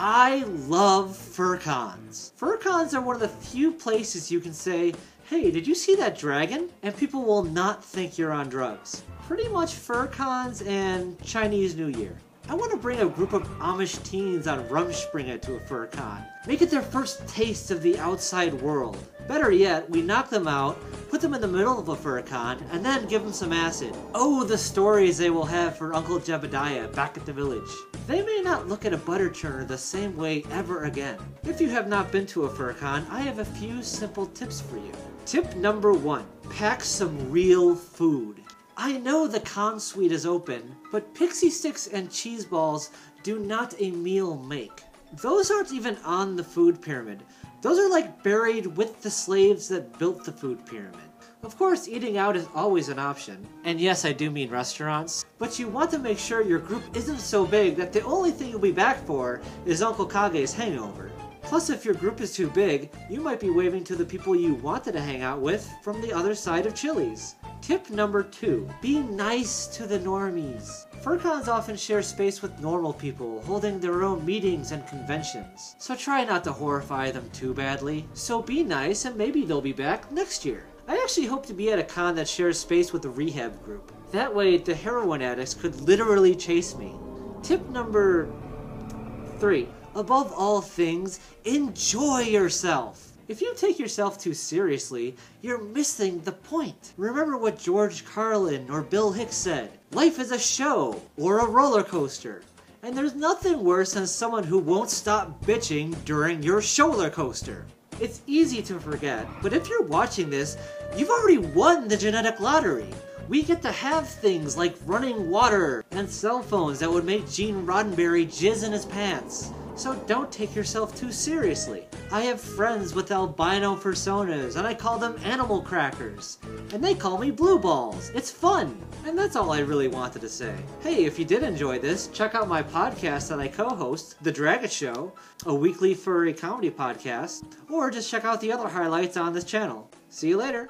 I love fur cons. Fur cons are one of the few places you can say, hey, did you see that dragon? And people will not think you're on drugs. Pretty much fur cons and Chinese New Year. I want to bring a group of Amish teens on Rumspringa to a fur con. Make it their first taste of the outside world. Better yet, we knock them out, put them in the middle of a fur con, and then give them some acid. Oh, the stories they will have for Uncle Jebediah back at the village. They may not look at a butter churner the same way ever again. If you have not been to a fur con, I have a few simple tips for you. Tip number 1. Pack some real food. I know the con suite is open, but pixie sticks and cheese balls do not a meal make. Those aren't even on the food pyramid. Those are like buried with the slaves that built the food pyramid. Of course, eating out is always an option. And yes, I do mean restaurants. But you want to make sure your group isn't so big that the only thing you'll be back for is Uncle Kage's hangover. Plus, if your group is too big, you might be waving to the people you wanted to hang out with from the other side of Chili's. Tip number 2. Be nice to the normies. FurCons often share space with normal people, holding their own meetings and conventions. So try not to horrify them too badly. So be nice and maybe they'll be back next year. I actually hope to be at a con that shares space with a rehab group. That way, the heroin addicts could literally chase me. Tip number 3. Above all things, enjoy yourself. If you take yourself too seriously, you're missing the point. Remember what George Carlin or Bill Hicks said. Life is a show or a roller coaster. And there's nothing worse than someone who won't stop bitching during your shoulder coaster. It's easy to forget, but if you're watching this, you've already won the genetic lottery. We get to have things like running water and cell phones that would make Gene Roddenberry jizz in his pants. So don't take yourself too seriously. I have friends with albino personas and I call them animal crackers. And they call me blue balls. It's fun. And that's all I really wanted to say. Hey, if you did enjoy this, check out my podcast that I co-host, The Dragon Show, a weekly furry comedy podcast, or just check out the other highlights on this channel. See you later.